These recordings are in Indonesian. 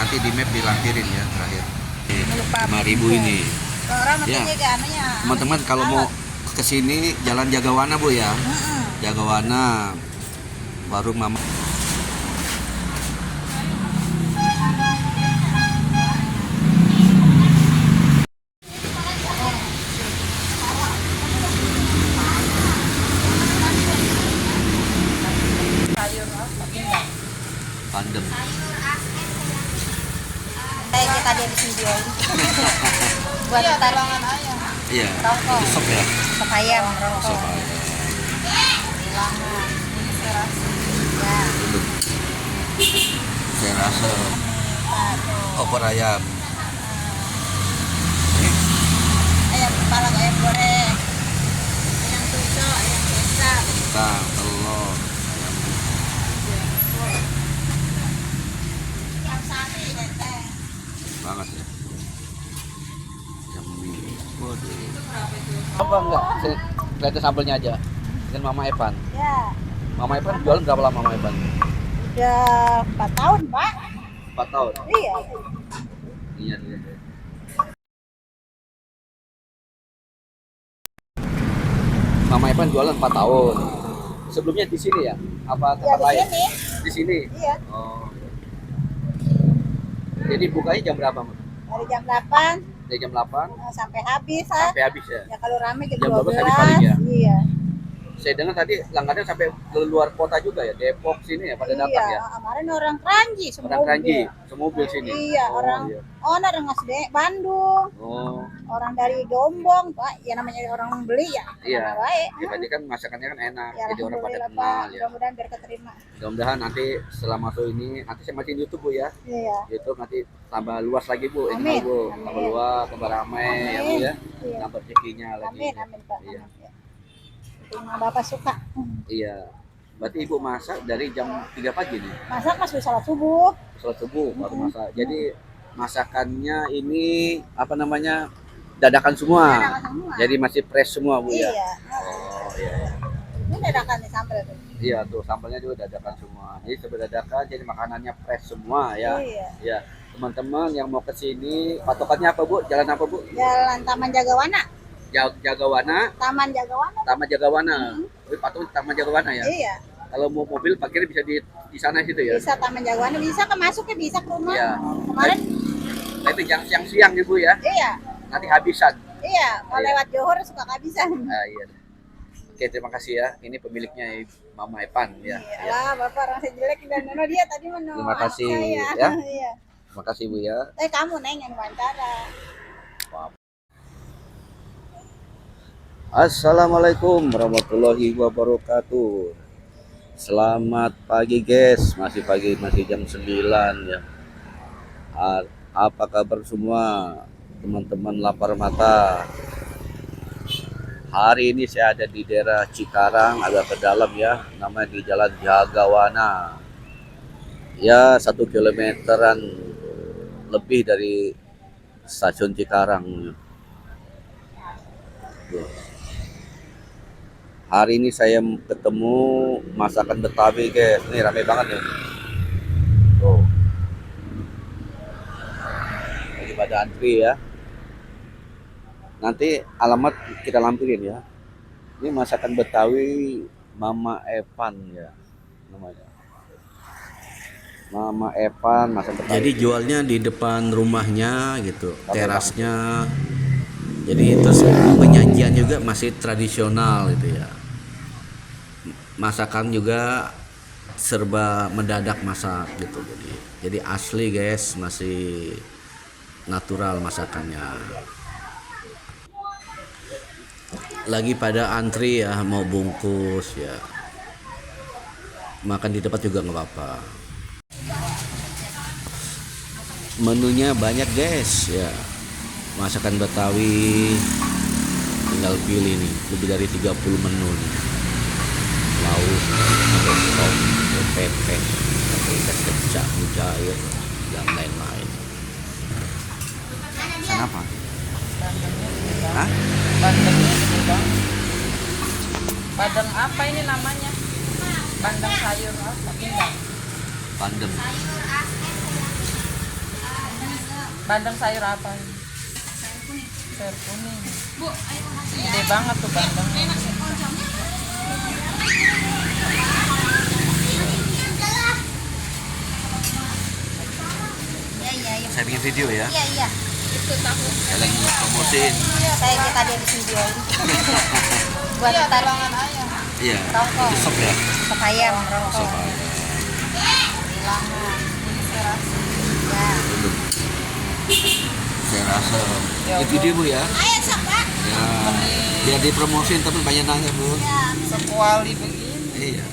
nanti di map dilampirin ya terakhir. Lupa 5.000 ini. orang Ya. anunya. Teman-teman kalau mau ke sini Jalan Jagawana Bu ya. Jagawana warung Mama. Sayur apa? Pandem. Kayak kita dia di video buat talangan ayam. Iya. Rokok. Itu sop ya. Sop ayam, rokok. Sop ayam. Talangan. Ini serasi. Ya. Saya rasa opor ayam. Ayam kepala ayam goreng. Ayam tusuk, ayam biasa. Kentang, telur. Ayam sapi, teteh. Banget ya. Yummy. Waduh. Apa enggak? Lihat sambelnya aja. Dengan Mama Evan. Ya. Mama Evan jualan berapa lama Mama Evan? Udah 4 tahun, Pak. 4 tahun. Iya. Iya. Mama Evan jualan 4 tahun. Sebelumnya di sini ya? Apa Ya, tempat di lain? sini. Di sini. Iya. Oh. Jadi bukanya jam berapa, Mama? Dari jam 8 Dari jam 8 sampai habis, ah. sampai habis ya. Ya kalau rame jam Jam 12 12. habis balik ya? Iya. Saya dengar tadi langgannya sampai ke luar kota juga ya, Depok sini ya pada datang ya. Kemarin orang Kranji semua. Orang Kranji, semobil sini. Iya, Oh, orang iya. dari Ngasde, Bandung. Oh, Orang dari Gombong, Pak. Ya namanya orang beli ya. iya. Mana baik. Ya, tadi kan masakannya kan enak, Ya, jadi orang pada alhamdulillah, kenal Pak. ya. Mudah-mudahan biar keterima. Mudah-mudahan nanti setelah masuk ini, nanti saya masukin YouTube Bu ya. Iya. YouTube nanti tambah luas lagi Bu, ini Amin. Bu, Amin. tambah luas, tambah ramai ya Bu Amin. ya. Iya. Tambah rezekinya lagi. Amin, amin, Pak. Iya. Amin, ya. Penting Bapak suka. Iya. Berarti Ibu masak dari jam 3 pagi nih. Masak pas salat subuh. Sholat subuh baru masak. Jadi masakannya ini apa namanya? Dadakan semua. Dadakan semua. Jadi masih fresh semua Bu ya. Iya. Oh iya. Ini dadakan nih sambal tuh. Iya tuh sambalnya juga dadakan semua. Jadi sebelum dadakan jadi makanannya fresh semua ya. Iya. Ya, teman-teman yang mau ke sini, patokannya apa Bu? Jalan apa Bu? Jalan Taman Jagawana. Jagawana, Taman Jagawana. Taman Jagawana. Oh, patung Taman Jagawana ya. Iya. Kalau mau mobil parkir bisa di sana situ ya. Bisa Taman Jagawana, bisa ke masuknya, bisa ke rumah. Iya. Kemarin Nah, itu yang siang-siang Ibu ya. iya. Nanti habisan. Iya, kalau Iya. lewat Johor suka kehabisan. Iya. Oke, terima kasih ya. Ini pemiliknya Mama Evan ya. Iya, Ya. lah, Bapak orang saya jelek dan nono dia tadi mau Terima kasih, saya. ya. Iya. Terima kasih Bu ya. Kamu Neng yang wawancara. Assalamualaikum warahmatullahi wabarakatuh. Selamat pagi guys, masih pagi, masih jam 9 ya. Apa kabar semua teman-teman lapar mata? Hari ini saya ada di daerah Cikarang, agak ke dalam ya, namanya di Jalan Jagawana. Ya 1 kilometeran lebih dari stasiun Cikarang. Hari ini saya ketemu masakan Betawi guys. Ini ramai banget nih. Tuh. Lagi pada antri ya. Nanti alamat kita lampirin ya. Ini masakan Betawi Mama Evan ya namanya. Mama Evan masakan Betawi. Jadi jualnya di depan rumahnya gitu, terasnya. Jadi terus penyajian juga masih tradisional gitu ya. Masakan juga serba mendadak masak gitu. Jadi asli guys, masih natural masakannya. Lagi pada antri ya, mau bungkus ya. Makan di tempat juga nggak apa-apa. Menunya banyak guys ya. Masakan Betawi tinggal pilih nih, lebih dari 30 menu nih. Lauk, sop, pepes, ikan kecap, mujair, dan lain-lain. Kenapa? Hah? Bandengnya gede banget. Bandeng apa ini namanya? Bandeng sayur apa? Bindang. Pandem. Bandeng sayur apa? Sayur kuning. Gede banget tuh bandeng. Iya. Saya bikin video ya. Iya. Itu tahu. Saya lagi promosiin. Saya kita dia di videoin. Buat Iya, ntar tulangan ayam. Iya. Tahu kok. Itu sop ya. sop ayam. Sop ayam. Tulangan. Ya. Saya rasa. Ya, Itu dia Bu ya. Ayo sop, Pak. Ya. Biar dipromosiin tapi banyak nanya Bu. Ya. Sekuali begini. Iya.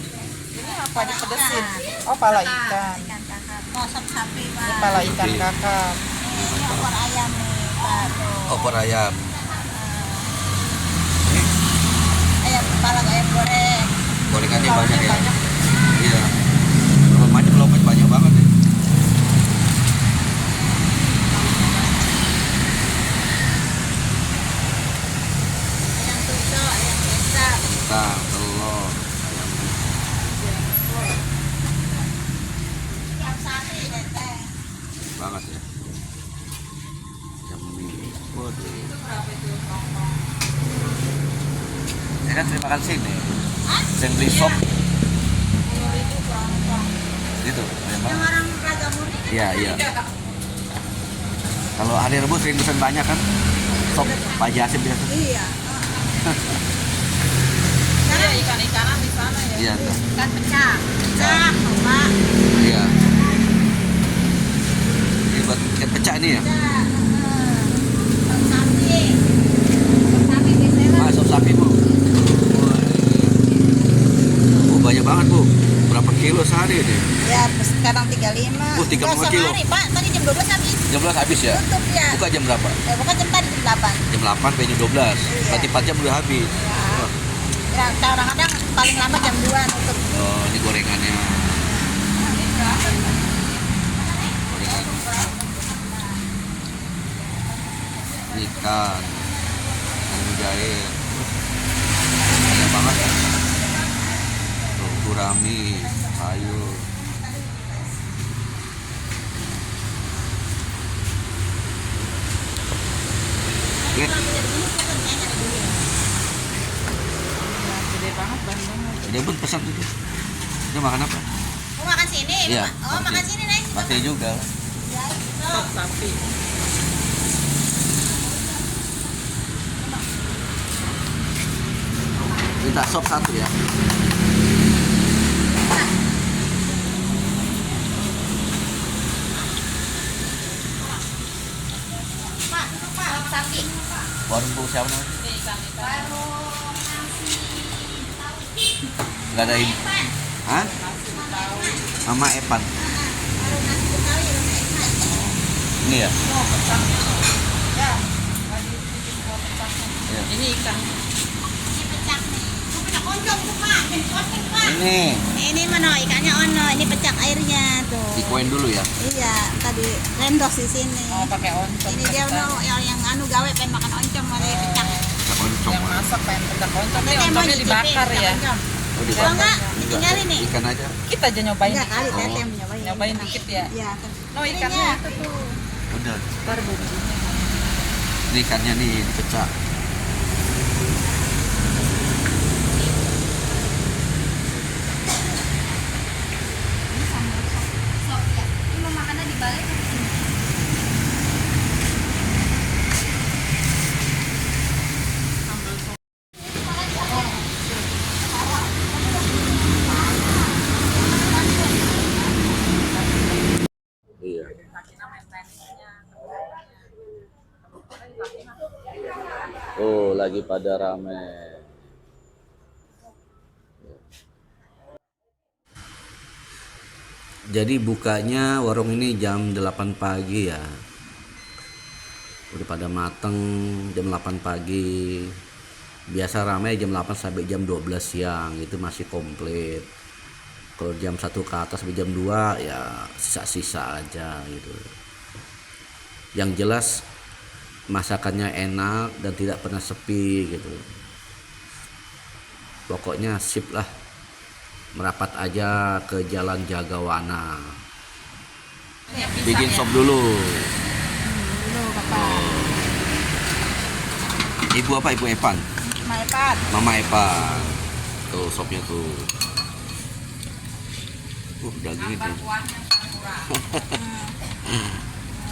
Ini apa dipedesin? Oh, pala ikan. Ikan kakap. Oh, sop sapi, Pak. Ini pala ikan kakap. Ini opor ayam nih, Pak. Tuh. Opor ayam. Ayam kepala ayam goreng. Gorengannya banyak ya. Banyak. Iya. Kalau macam lopet banyak banget ya. Ayam tusuk, ayam kecap. Kentang, telur, ayam Ayam sapi, teteh. banget ya. Ayam mie. Waduh. Ya kan terima kasih nih. Saya beli sop. Gitu, memang. Yang orang Raga Murni kan Iya. Kalau hari Rebus sering pesan banyak kan? Sop Pak Jasim biasa. iya. Iya, ikan-ikanan di sana ya. Iya, tuh. Ikan pecah. Pecah, Pak. Iya. Ini buat ikan pecah ini ya? Pecah. Sop sapi. Sop sapi biasanya. Sop sapi Bu. Wah, ini. Oh, banyak banget Bu. Berapa kilo sehari ini? Ya, sekarang 35. 35 kilo. Sehari, Pak. Tadi jam 12 habis. Jam 12 habis ya? Tutup ya. Buka jam berapa? Bukan jam tadi jam 8. Jam 8 sampai jam 12. Berarti 4 jam udah habis. Ya. Ya, kadang-kadang paling lama jam 2 tutup. Oh, ini gorengannya. Gorengan. Ikan. Ikan jahe. Banyak banget ya. Tuh, gurami, sayur. Oke. Gede banget bandengnya. Dia pun pesan itu. Dia makan apa? Mau makan sini? Iya, Oh, pasti. makan sini, Neng. Pasti juga. Ya, Sop sapi. Minta sop satu ya. Pak, sop sapi. Warung Bu siapa namanya? Ini ikan-ikan. Warung nasi. Enggak ada ini. Hah? Mama Epan. Warung nasi Betawi, Mama Evan. Ini ya? Oh, pecahnya. Ya, lagi bikin mau pecahnya. Iya. Ini ikan. Ini pecak nih. Oh, pecak oncom tuh, Pak. Oncom, Pak. Ini Ini mana ikannya ono, ini pecak airnya tuh. dikuain dulu ya. Iya, tadi rendos di sini. Oh, pakai oncom. Ini dia ono yang anu gawe pengen makan oncom oleh pecak. Kita koncong. Yang masak pengen pecah oncom. Ini Teteh mau oncomnya nyicipin dibakar pecak ya. oncom. Oh, Kalau dibakar. enggak, ditinggalin nih. Ikan aja. Kita aja nyobain. Enggak kali, Oh. teteh yang nyobain. Nyobain dikit ya. Iya. No, ikannya itu tuh. Udah. Ntar bumbunya. Ini ikannya nih dipecah. Ini sambal sop ya. Ini mau makannya dibalik ke sini. Iya. Oh, lagi pada rame. Jadi bukanya warung ini jam 8 pagi ya. Udah pada mateng jam 8 pagi. Biasa ramai jam 8 sampai jam 12 siang, itu masih komplit. Kalau jam 1 ke atas sampai jam 2 ya sisa-sisa aja gitu. Yang jelas masakannya enak dan tidak pernah sepi gitu. Pokoknya sip lah. Merapat aja ke Jalan Jagawana. Bikin sop dulu. Evan. Ibu apa? Ibu Evan. Mama Evan. Mama Evan. Tuh sopnya tuh. Dagingnya tuh.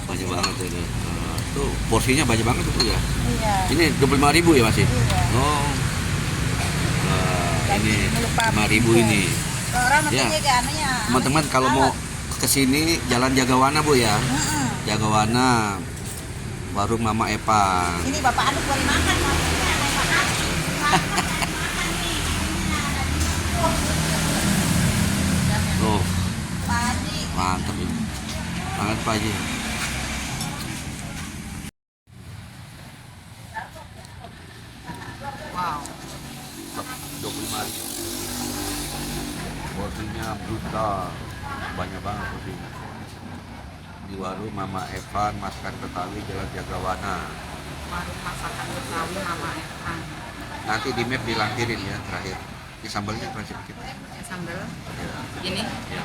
Banyak banget tuh. Tuh porsinya banyak banget tuh ya. Iya. Ini 25.000 ya masih? Iya. Oh. Nah, ini 5.000 ini. Kalau orang Ya. nantinya ke anunya. Teman-teman kalau mau ke sini Jalan Jagawana Bu ya. Jagawana. Warung Mama Evan. Ini Bapak Anu boleh makan. Tuh, Padi. mantap ini. Sangat Pak Haji. Wow. 25.000. Porsinya brutal. Banyak banget porsinya. Di warung Mama Evan, masakan Betawi, Jalan Jagawana. Warung masakan Betawi Mama Evan. Nanti di map dilampirin ya terakhir. Ini sambalnya kasih dikit. Sambal Ya. ini. Ya.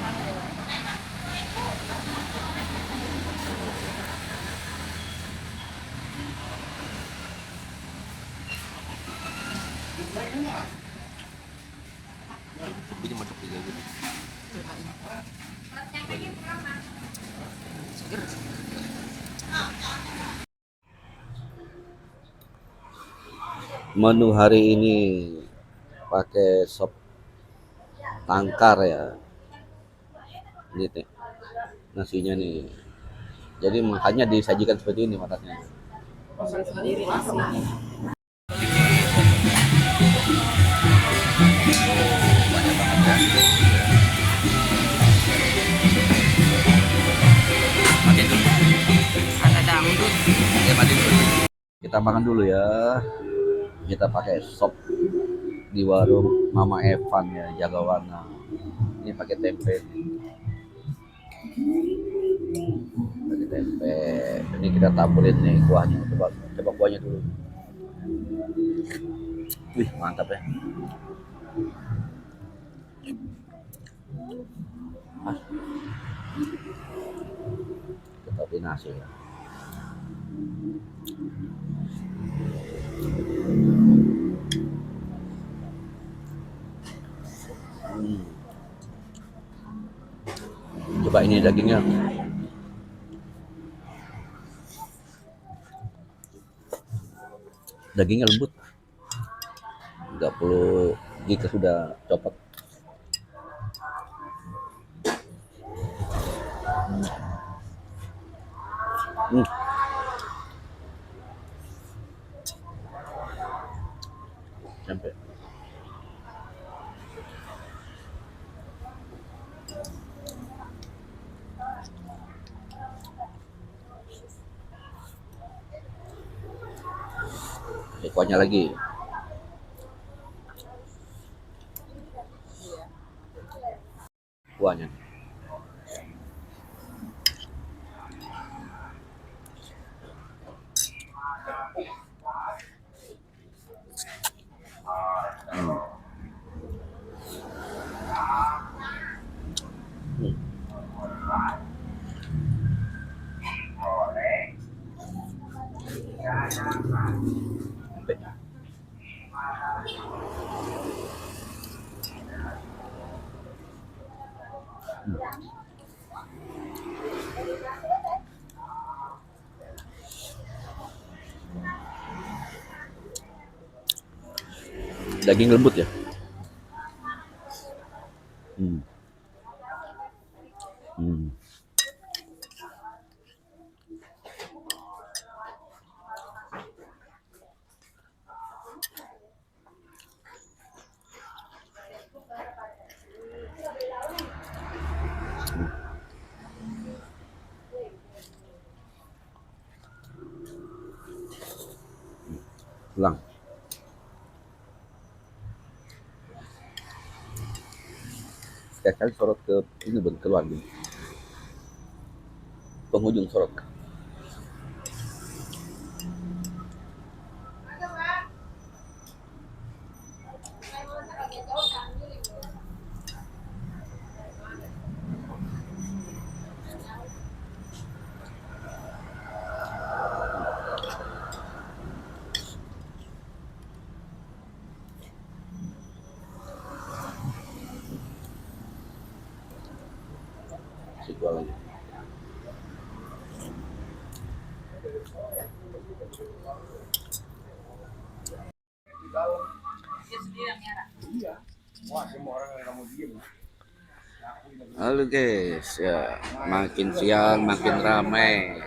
Ini masuk tiga gitu. Seger. Menu hari ini pakai sop tangkar ya. Ini nih, nasinya nih. Jadi hanya disajikan seperti ini makannya. Masak sendiri nasi. Matiin dulu. Ada dangdut. Ya matiin dulu. Kita makan dulu ya. Kita pakai sop di warung Mama Evan ya, Jagawana. Ini pakai tempe. Pakai tempe. Ini kita taburin nih kuahnya. Coba kuahnya dulu. Wih, mantap ya. Mas. Kita taburin nasi ya. Coba ini dagingnya. Dagingnya lembut. Nggak perlu jika sudah copot. Sampai. Kuahnya lagi. Kuahnya. Sampai. Daging lembut ya. Hmm. Hmm. Ulang. Sekali sorot ke ini keluar gini. Penghujung sorot. dijual lagi. Halo guys, ya makin siang makin ramai,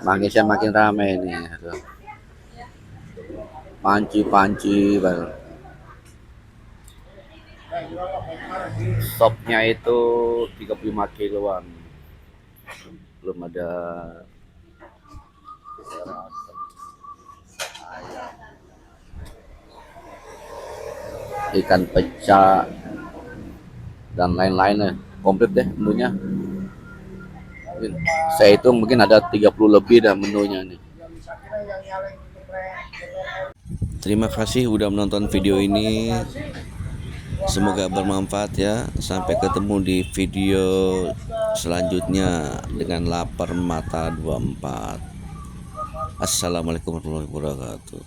makin siang makin ramai nih. Aduh. Panci-panci baru. Stopnya itu 35 kiloan. Belum ada ikan pecah dan lain-lainnya. Komplit deh menunya. Saya hitung mungkin ada 30 lebih dah menunya nih. Terima kasih udah menonton video ini. Semoga bermanfaat ya. Sampai ketemu di video selanjutnya dengan lapar mata 24. Assalamualaikum warahmatullahi wabarakatuh.